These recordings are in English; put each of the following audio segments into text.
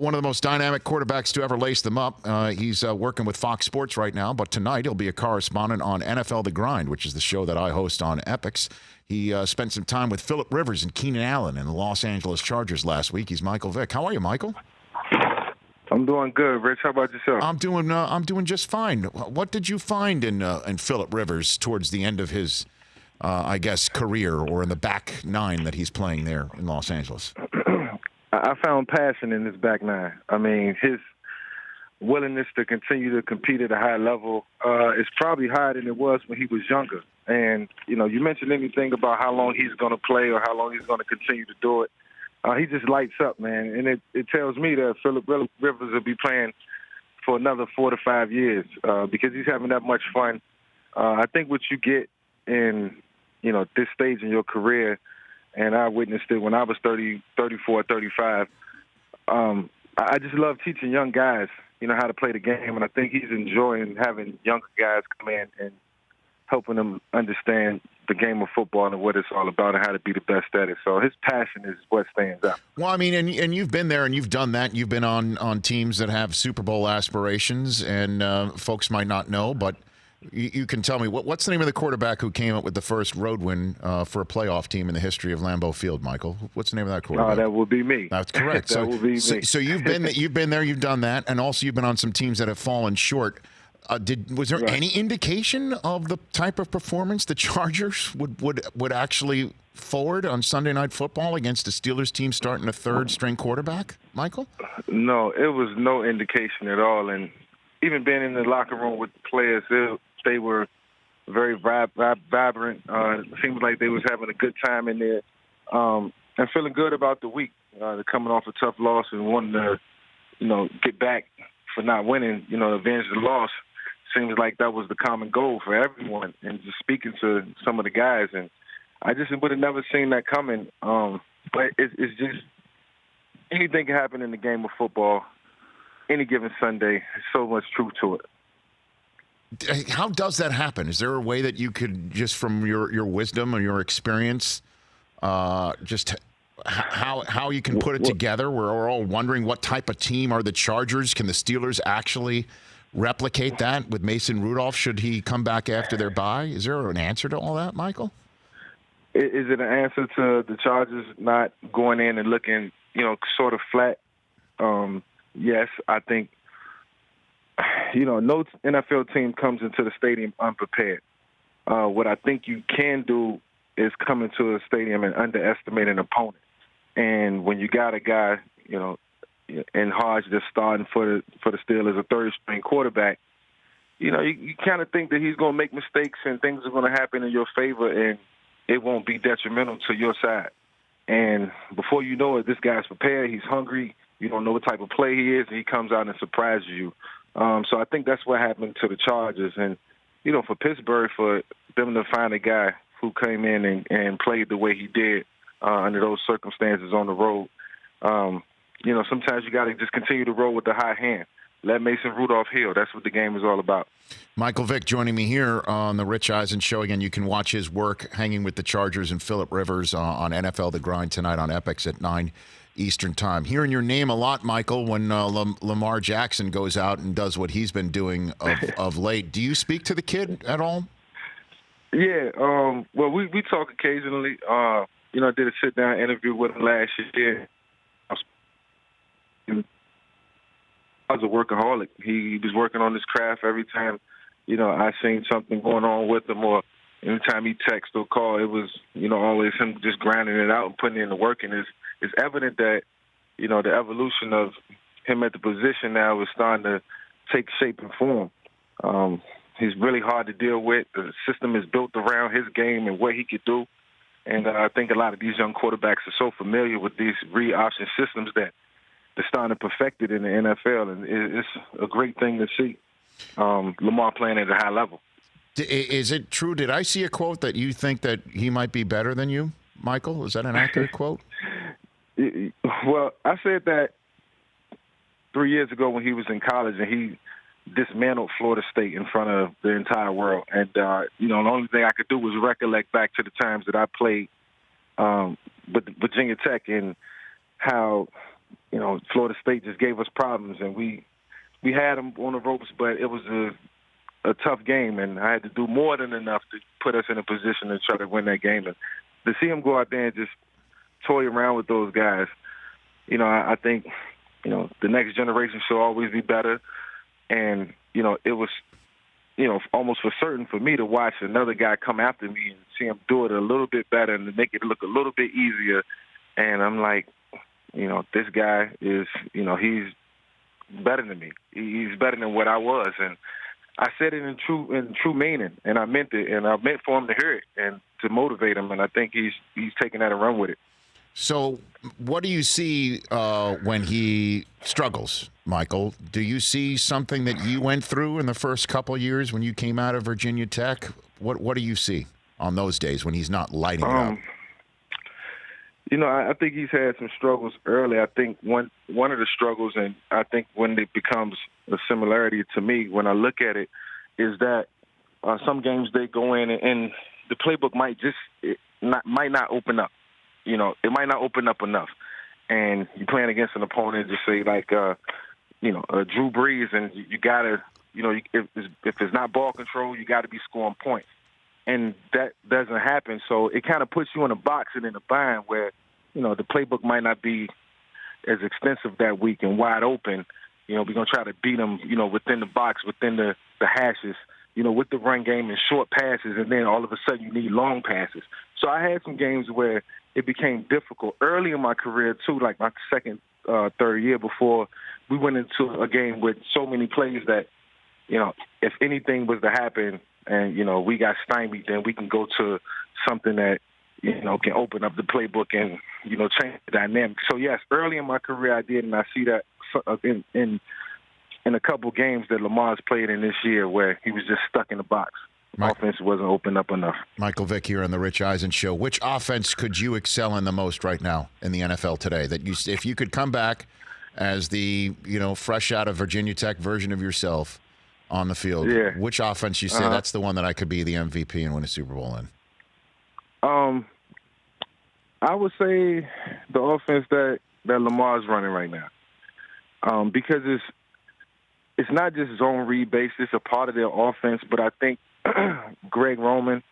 One of the most dynamic quarterbacks to ever lace them up. He's working with Fox Sports right now, but tonight he'll be a correspondent on NFL The Grind, which is the show that I host on Epix. He spent some time with Phillip Rivers and Keenan Allen and the Los Angeles Chargers last week. He's Michael Vick. How are you, Michael? I'm doing good, Rich. How about yourself? I'm doing just fine. What did you find in Phillip Rivers towards the end of his, I guess, career, or in the back nine that he's playing there in Los Angeles? I found passion in his back nine. I mean, his willingness to continue to compete at a high level is probably higher than it was when he was younger. And, you mentioned anything about how long he's going to play or how long he's going to continue to do it. He just lights up, man. And it tells me that Phillip Rivers will be playing for another 4 to 5 years because he's having that much fun. I think what you get in, this stage in your career, and I witnessed it when I was 30, 34, 35. I just love teaching young guys, how to play the game, and I think he's enjoying having younger guys come in and helping them understand the game of football and what it's all about and how to be the best at it. So his passion is what stands out. Well, I mean, and you've been there and you've done that. You've been on teams that have Super Bowl aspirations, and folks might not know, but you can tell me, what's the name of the quarterback who came up with the first road win for a playoff team in the history of Lambeau Field, Michael? What's the name of that quarterback? That would be me. That's correct. That would be me. So you've been there, you've done that, and also you've been on some teams that have fallen short. Was there any indication of the type of performance the Chargers would actually forward on Sunday Night Football against the Steelers team starting a third-string quarterback, Michael? No, it was no indication at all. And even being in the locker room with the players, they were very vibrant. It seems like they was having a good time in there and feeling good about the week. They're coming off a tough loss and wanting to, get back for not winning, avenge the loss. Seems like that was the common goal for everyone. And just speaking to some of the guys, and I just would have never seen that coming. But it's just anything can happen in the game of football any given Sunday. There's so much truth to it. How does that happen? Is there a way that you could, just from your wisdom or your experience, just how you can put it together? We're all wondering, what type of team are the Chargers? Can the Steelers actually replicate that with Mason Rudolph should he come back after their bye? Is there an answer to all that, Michael? Is it an answer to the Chargers not going in and looking, sort of flat? Yes, I think, no NFL team comes into the stadium unprepared. What I think you can do is come into a stadium and underestimate an opponent. And when you got a guy, and Hodge just starting for the Steelers, a third-string quarterback, you kind of think that he's going to make mistakes and things are going to happen in your favor and it won't be detrimental to your side. And before you know it, this guy's prepared, he's hungry, you don't know what type of play he is, and he comes out and surprises you. So I think that's what happened to the Chargers. And, for Pittsburgh, for them to find a guy who came in and played the way he did under those circumstances on the road, sometimes you got to just continue to roll with the high hand. Let Mason Rudolph heal. That's what the game is all about. Michael Vick joining me here on the Rich Eisen Show. Again, you can watch his work hanging with the Chargers and Phillip Rivers on NFL The Grind tonight on Epix at 9 Eastern Time. Hearing your name a lot, Michael, when Lamar Jackson goes out and does what he's been doing of late. Do you speak to the kid at all? Yeah. Well, we talk occasionally. I did a sit-down interview with him last year. I was a workaholic. He was working on his craft every time, I seen something going on with him, or anytime he text or call, it was, always him just grinding it out and putting in the work. And it's evident that, the evolution of him at the position now is starting to take shape and form. He's really hard to deal with. The system is built around his game and what he could do. And I think a lot of these young quarterbacks are so familiar with these read option systems that they're starting to perfect it in the NFL, and it's a great thing to see Lamar playing at a high level. Is it true? Did I see a quote that you think that he might be better than you, Michael? Is that an accurate quote? Well, I said that 3 years ago when he was in college, and he dismantled Florida State in front of the entire world. And, the only thing I could do was recollect back to the times that I played with Virginia Tech and how Florida State just gave us problems, and we had them on the ropes, but it was a tough game, and I had to do more than enough to put us in a position to try to win that game. And to see him go out there and just toy around with those guys, I think, the next generation should always be better. And, it was, almost for certain for me to watch another guy come after me and see him do it a little bit better and to make it look a little bit easier. And I'm like, this guy is, he's better than me. He's better than what I was. And I said it in true meaning, and I meant it, and I meant for him to hear it and to motivate him. And I think he's taking that and run with it. So what do you see when he struggles, Michael? Do you see something that you went through in the first couple of years when you came out of Virginia Tech? What do you see on those days when he's not lighting it up? I think he's had some struggles early. I think one of the struggles, and I think when it becomes a similarity to me when I look at it, is that some games they go in and the playbook might not open up. It might not open up enough. And you're playing against an opponent, just say like, Drew Brees, and you got to, if it's not ball control, you got to be scoring points. And that doesn't happen. So it kind of puts you in a box and in a bind where, the playbook might not be as extensive that week and wide open. We're going to try to beat them, within the box, within the hashes, with the run game and short passes, and then all of a sudden you need long passes. So I had some games where it became difficult early in my career, too, like my second, third year before we went into a game with so many plays that, if anything was to happen and, we got stymied, then we can go to something that, can open up the playbook and, change the dynamic. So, yes, early in my career I did, and I see that in a couple games that Lamar's played in this year where he was just stuck in the box. Offense wasn't opened up enough. Michael Vick here on the Rich Eisen Show. Which offense could you excel in the most right now in the NFL today? That if you could come back as the, fresh out of Virginia Tech version of yourself on the field, which offense you say that's the one that I could be the MVP and win a Super Bowl in? I would say the offense that Lamar's running right now, because it's not just zone read based; it's a part of their offense. But I think Greg Roman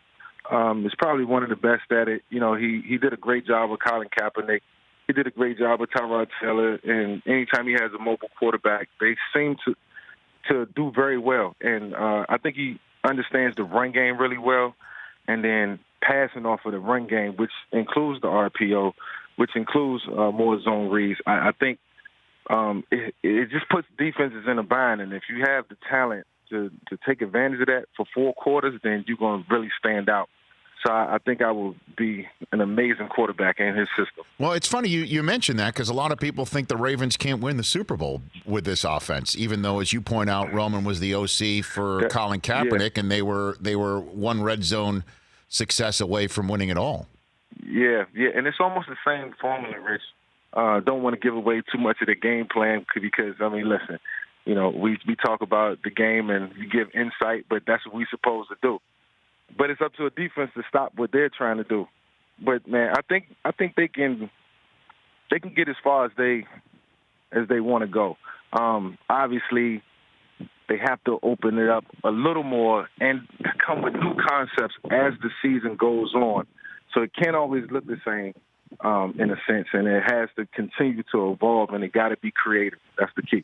is probably one of the best at it. He did a great job with Colin Kaepernick. He did a great job with Tyrod Taylor. And anytime he has a mobile quarterback, they seem to do very well. And I think he understands the run game really well. And then passing off of the run game, which includes the RPO, which includes more zone reads. I think it just puts defenses in a bind. And if you have the talent to take advantage of that for 4 quarters, then you're going to really stand out. So I think I will be an amazing quarterback in his system. Well, it's funny you mentioned that because a lot of people think the Ravens can't win the Super Bowl with this offense, even though, as you point out, Roman was the OC for Colin Kaepernick, and they were one red zone success away from winning it all. Yeah, and it's almost the same formula, Rich. Don't want to give away too much of the game plan because, listen, we talk about the game and we give insight, but that's what we're supposed to do. But it's up to a defense to stop what they're trying to do. But man, I think they can get as far as they want to go. Obviously, they have to open it up a little more and come with new concepts as the season goes on. So it can't always look the same in a sense, and it has to continue to evolve, and it got to be creative. That's the key.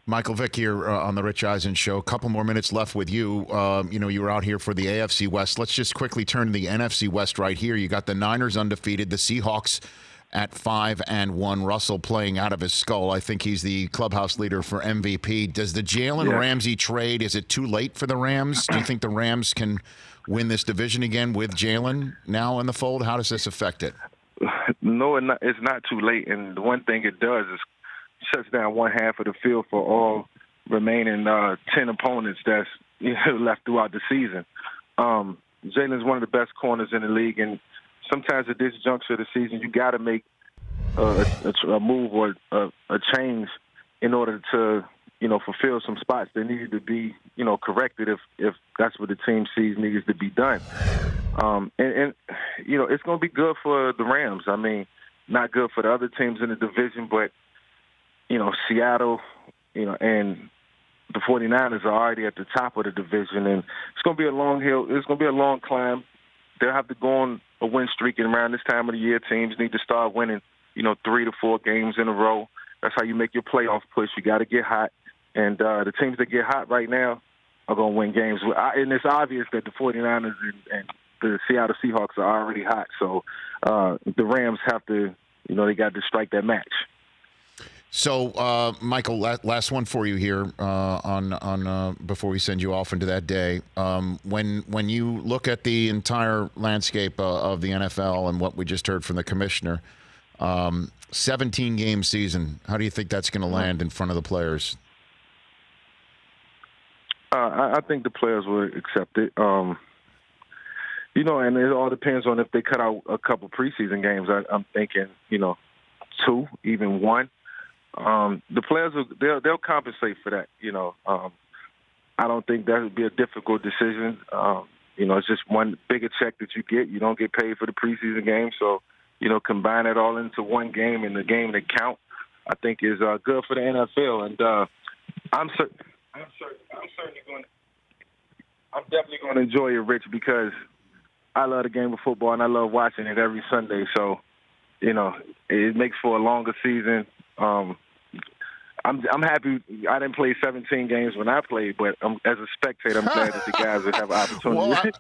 Michael Vick here on the Rich Eisen Show. A couple more minutes left with you. You were out here for the AFC West. Let's just quickly turn to the NFC West right here. You got the Niners undefeated, the Seahawks at 5-1. Russell playing out of his skull. I think he's the clubhouse leader for MVP. Does the Jalen Ramsey trade, is it too late for the Rams? Do you think the Rams can win this division again with Jalen now in the fold? How does this affect it? No, it's not too late. And the one thing it does is shuts down one half of the field for all remaining 10 opponents that's left throughout the season. Jalen's one of the best corners in the league, and sometimes at this juncture of the season, you got to make a move or a change in order to, fulfill some spots that needed to be, corrected if that's what the team sees needs to be done. And it's going to be good for the Rams. I mean, not good for the other teams in the division, but Seattle, and the 49ers are already at the top of the division, and it's going to be a long hill. It's going to be a long climb. They'll have to go on a win streak, and around this time of the year, teams need to start winning, 3 to 4 games in a row. That's how you make your playoff push. You got to get hot, and the teams that get hot right now are going to win games. And it's obvious that the 49ers and the Seattle Seahawks are already hot, so the Rams have to, they got to strike that match. So, Michael, last one for you here on before we send you off into that day. When you look at the entire landscape of the NFL and what we just heard from the commissioner, 17-game season, how do you think that's going to land in front of the players? I think the players will accept it. And it all depends on if they cut out a couple preseason games. I'm thinking, 2, even 1. The players they'll compensate for that. I don't think that would be a difficult decision. It's just one bigger check that you get. You don't get paid for the preseason game, so combine it all into one game and the game that count. I think is good for the NFL, and I'm definitely going to enjoy it, Rich, because I love the game of football and I love watching it every Sunday. So it makes for a longer season. I'm happy I didn't play 17 games when I played, but as a spectator, I'm glad that the guys would have an opportunity. Well,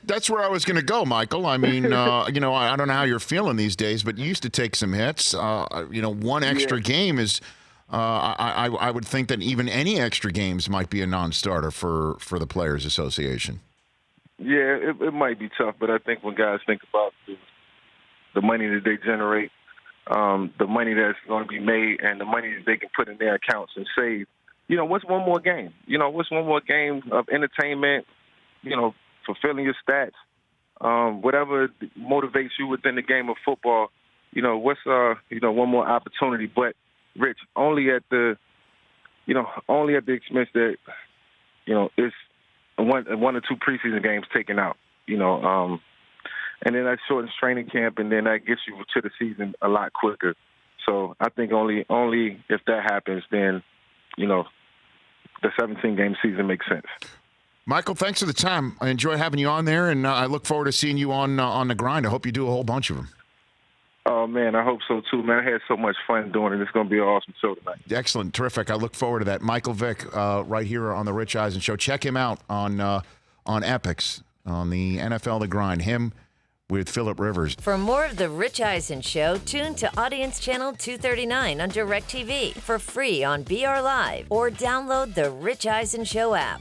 that's where I was going to go, Michael. I mean, I don't know how you're feeling these days, but you used to take some hits. One extra game is, I would think that even any extra games might be a non-starter for the Players Association. Yeah, it might be tough, but I think when guys think about the money that they generate, the money that's going to be made, and the money that they can put in their accounts and save, what's one more game? What's one more game of entertainment, fulfilling your stats, whatever motivates you within the game of football, what's, one more opportunity. But, Rich, only at the expense that, it's one or two preseason games taken out, and then that shortens training camp, and then that gets you to the season a lot quicker. So I think only if that happens, then, the 17-game season makes sense. Michael, thanks for the time. I enjoy having you on there, and I look forward to seeing you on the grind. I hope you do a whole bunch of them. Oh, man, I hope so, too, man. I had so much fun doing it. It's going to be an awesome show tonight. Excellent. Terrific. I look forward to that. Michael Vick, right here on the Rich Eisen Show. Check him out on Epix, on the NFL The Grind. Him with Phillip Rivers. For more of The Rich Eisen Show, tune to Audience Channel 239 on DirecTV for free on BR Live or download the Rich Eisen Show app.